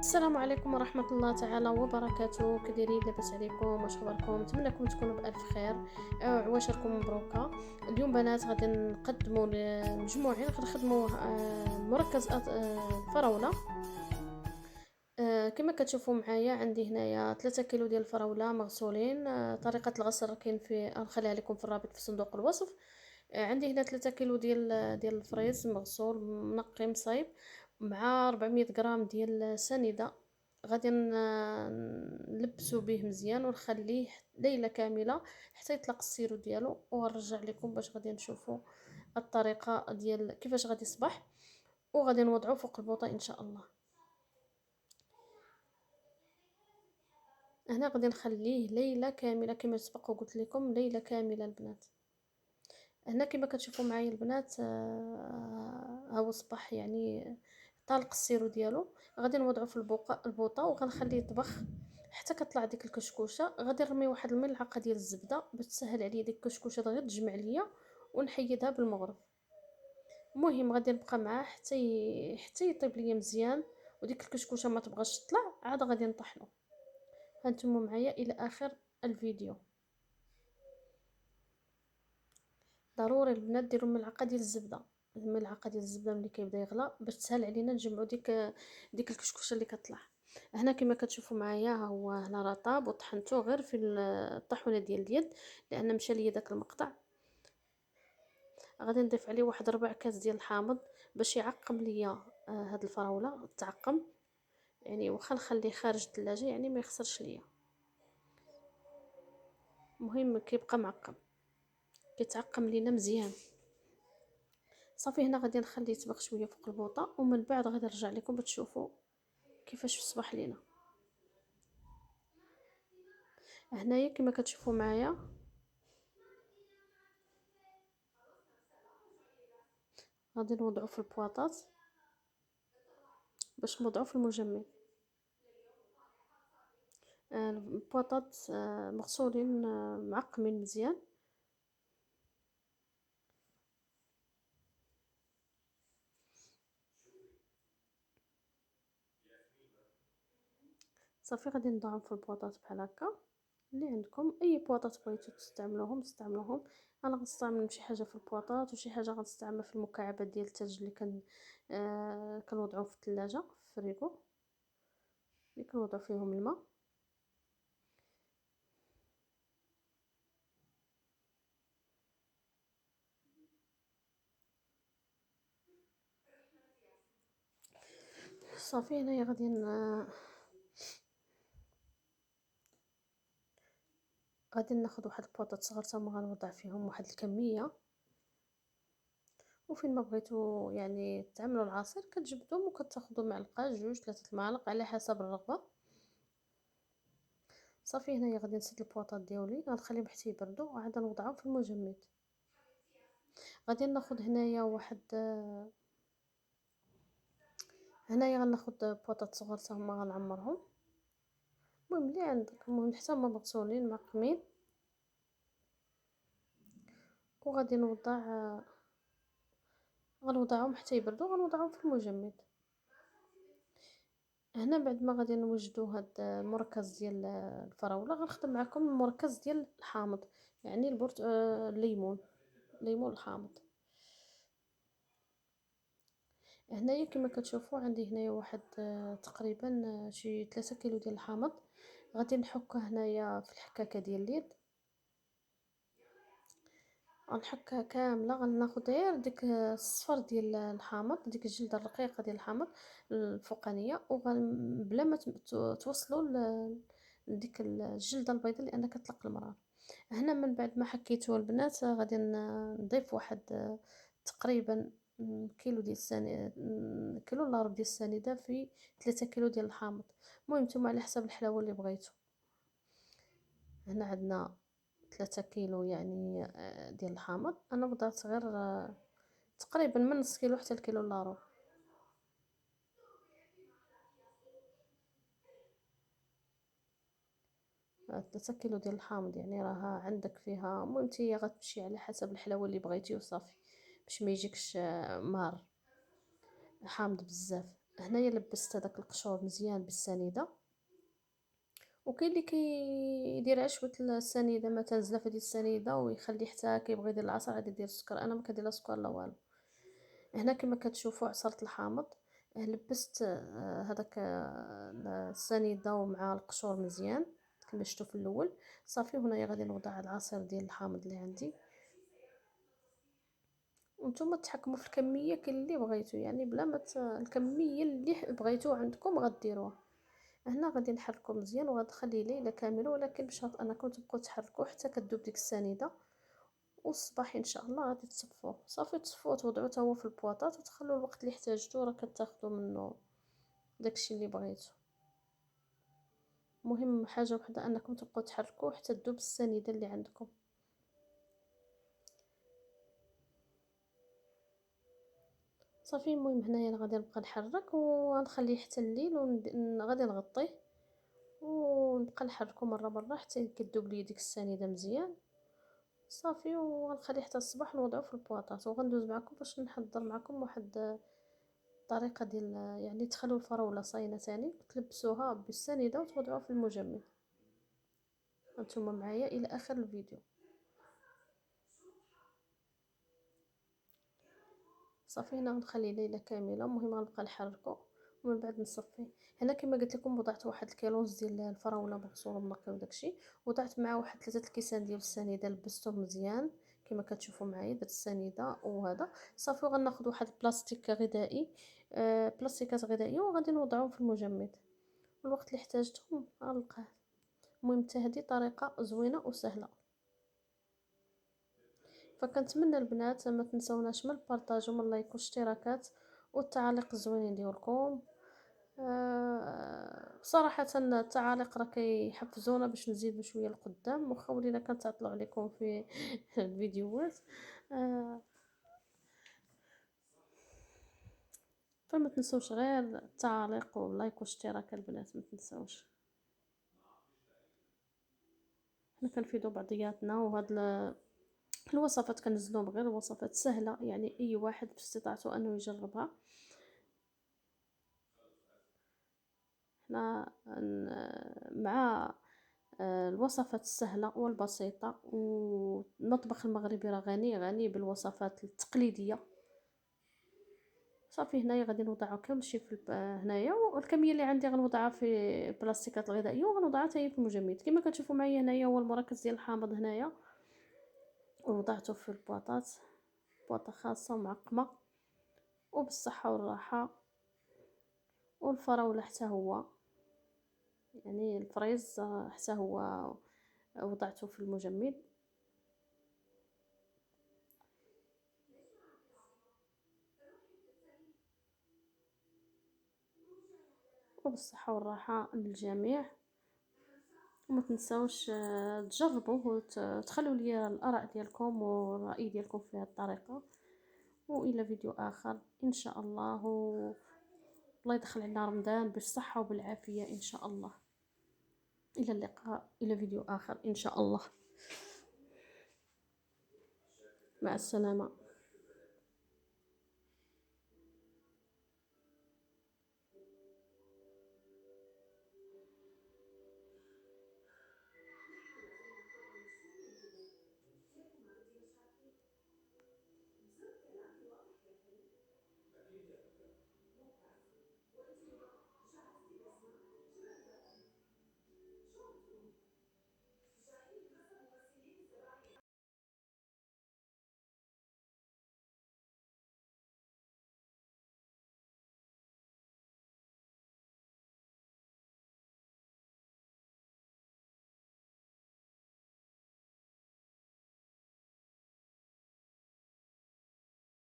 السلام عليكم ورحمة الله تعالى وبركاته. كديرين؟ لاباس عليكم؟ واش اخباركم؟ نتمنىكم تكونوا بالف خير. عواشركم مبروكه. اليوم بنات غادي نقدموا للمجموعين، غادي نخدموا مركز الفراوله. كما كتشوفوا معايا عندي هنايا 3 كيلو ديال الفراوله مغسولين. طريقه الغسل كاين في نخليها لكم في الرابط في صندوق الوصف. عندي هنا 3 كيلو ديال الفريز مغسول منقي مصايب، مع 400 غرام ديال سنيده. غادي نلبسو به مزيان ونخليه ليله كامله حتى يطلق السيرو ديالو، ونرجع لكم باش غادي نشوفوا الطريقه ديال كيفاش غادي يصبح. وغادي نوضعوه فوق البوطه ان شاء الله. هنا غادي نخليه ليله كامله كما سبق وقلت لكم، ليله كامله البنات. هنا كما كتشوفوا معايا البنات، ها هو صباح يعني طالق السيرو ديالو. غادي نوضعو في البوطه وغنخليه يطبخ حتى كطلع ديك الكشكوشه. غادي نرمي واحد الملعقه ديال الزبده باش تسهل عليا ديك الكشكوشه غير تجمع ليا، ونحيدها بالمغرف. المهم غادي نبقى معاه حتى يطيب ليا مزيان، وديك الكشكوشه ما تبغاش تطلع عاد غادي نطحنو. هانتوما معايا الى اخر الفيديو. ضروري البنات ديروا ملعقه ديال الزبده، الملعقه ديال الزبده ملي كيبدا يغلى باش تسهل علينا نجمعوا ديك الكشكوشه اللي كطلع. هنا كما كتشوفوا معايا ها هو هنا راه طاب وطحنته غير في الطحونه ديال اليد لان مشى ليا داك المقطع. غادي نضيف عليه واحد ربع كاس ديال الحامض باش يعقم ليا هاد الفراوله تعقم، يعني واخا نخليه خارج الثلاجه يعني ما يخسرش ليا. المهم كيبقى معقم، كيتعقم لينا مزيان. صافي هنا غادي نخليه يطبخ شويه فوق البوطه، ومن بعد غادي نرجع لكم بتشوفوا كيفاش صبح لينا. هنايا كما كتشوفوا معايا غادي نوضعو في البواطات باش نوضعو في المجمد. البواطات مغسولين معقمين مزيان. صافي غادي نضعهم في البواطات بحال هكا. اللي عندكم اي بواطات بغيتو تستعملوهم. انا غنستعمل شي حاجه في البواطات وشي حاجه غنستعمل في المكعبات ديال الثلج اللي كنوضعوه في الثلاجه في الفريغو، اللي كنوضعو فيهم الماء. صافي هنايا غادي ناخذ واحد البواطات صغار تما غنوضع فيهم واحد الكميه، وفين ما بغيتو يعني تعملوا العصير كتجبدوهم وكتاخذوا معلقه جوج 3 معالق على حسب الرغبه. صافي هنايا غادي نسد البواطات ديالي غنخليهم حتى يبردوا وعاد نوضعهم في المجمد. غادي ناخذ هنايا هنايا غناخذ بواطات صغار حتى هما غنعمرهم. المهم اللي عندك، المهم حتى هما مغسولين معقمين. وغادي غنوضعهم حتى يبردوا، غنوضعهم في المجمد. هنا بعد ما غادي نوجدوا هاد المركز ديال الفراوله غنخدم معكم المركز ديال الحامض، يعني الليمون الحامض. هنايا كما كتشوفوا عندي هنايا واحد تقريبا شي 3 كيلو ديال الحامض. غادي نحكها هنايا في الحكاكه ديال اليد، غنحكها كامله. غناخذ غير ديك الصفر ديال الحامض، ديك الجلده الرقيقه ديال الحامض الفوقانيه، بلا ما توصلوا لديك الجلده البيضاء لان كتطلق المرار. هنا من بعد ما حكيتو البنات غادي نضيف واحد تقريبا كيلو ديال كيلو الا ربع ديال السنيده في 3 كيلو ديال الحامض. المهم نتوما على حسب الحلاوه اللي بغيتو. هنا عندنا 3 كيلو يعني ديال الحامض. انا وضعت غير تقريبا من نص كيلو حتى الكيلو الا ربع. 3 كيلو ديال الحامض يعني راه عندك فيها. المهم نتيا غتمشي على حسب الحلاوه اللي بغيتي وصافي باش ما يجيكش مار حامض بزاف. هنايا لبست هذاك القشور مزيان بالسنيده. وكاين اللي كيدير عشوة السنيده مثلا زلافه ديال السنيده ويخلي حتى كيبغي يدير العصير عاد يدير السكر. انا ما كندير لا سكر لا والو. هنا كما كتشوفوا عصرت الحامض. لبست هذاك السنيده ومع القشور مزيان كما شفتوا في الاول. صافي هنايا غادي نوضع العصير ديال الحامض اللي عندي. وانتم تحكموا في الكميه كاين اللي بغيتو يعني بلا ما الكميه اللي بغيتو عندكم غديروها. هنا غادي نحركو مزيان وغتخلي ليله كامله، ولكن بشرط انكم تبقوا تحركوا حتى كتذوب ديك السنيده. والصباح ان شاء الله غادي تصفوه. صافي تصفوه وتوضعوه تا هو في البواطات وتخلوا الوقت اللي احتاجتو راه كتاخذوا منه داكشي اللي بغيتو. مهم حاجه وحده انكم تبقوا تحركوا حتى تذوب السنيده اللي عندكم. صافي المهم هنايا أنا غادي نبقى نحرك وغنخليه حتى الليل وغادي نغطيه ونبقى نحركو مره مره حتى كتذوب لي ديك السنيده مزيان. صافي وغنخليه حتى الصباح نوضعو في البواطات وغندوز معكم باش نحضر معكم واحد الطريقه ديال يعني تخلوا الفراوله صاينه تاني تلبسوها بالسنيده وتوضعوها في المجمد. هانتوما معايا الى اخر الفيديو. صافي هنا غنخلي ليله كامله. المهم غنبقى نحركو ومن بعد نصفيه. هنا كما قلت لكم وضعت واحد الكيلوز ديال الفراوله مغسوله ومنقيه وداكشي. وضعت معاه واحد 3 الكيسان ديال السنيده لبستهم مزيان كما كتشوفوا معايا. درت السنيده وهذا صافي. وغناخذ واحد بلاستيك غذائي بلاستيكات غذائيه وغادي نوضعهم في المجمد. الوقت اللي احتاجتهم غنلقاه. المهم حتى هذه طريقه زوينه وسهله. فكنتمنى البنات ما تنسوناش من البارطاج ومن اللايك والاشتراكات والتعاليق الزوينين ديالكم. بصراحه التعاليق راه كيحفزونا باش نزيدوا شويه لقدام واخا ولينا كنتعطلوا عليكم في الفيديوهات. آه، فما تنسوش غير التعاليق واللايك والاشتراك البنات ما تنسوش. حنا كنفيدوا بعضياتنا وهاد الوصفات كنزلوهم غير وصفات سهله يعني اي واحد باستطاعته انه يجربها. حنا مع الوصفات السهله والبسيطه. والمطبخ المغربي راه غني غني بالوصفات التقليديه. صافي هنايا غادي نوضعوا كلشي في هنايا والكميه اللي عندي غنوضعها في بلاستيكات الغذائيه وغنوضعها حتى هي في المجمد كما كتشوفوا معايا. هنايا هو المركز ديال الحامض هنايا ووضعته في البواطات. بواطه خاصه ومعقمه وبالصحه والراحه. والفراوله حتى هو يعني الفريز حتى هو وضعته في المجمد. وبالصحة والراحة للجميع. وما تنساوش تجربوا وتخلوا لي الآراء ديالكم والرأي ديالكم في هذه الطريقة. وإلى فيديو آخر إن شاء الله. الله يدخل علينا رمضان بالصحة وبالعافية إن شاء الله. إلى اللقاء إلى فيديو آخر إن شاء الله. مع السلامة.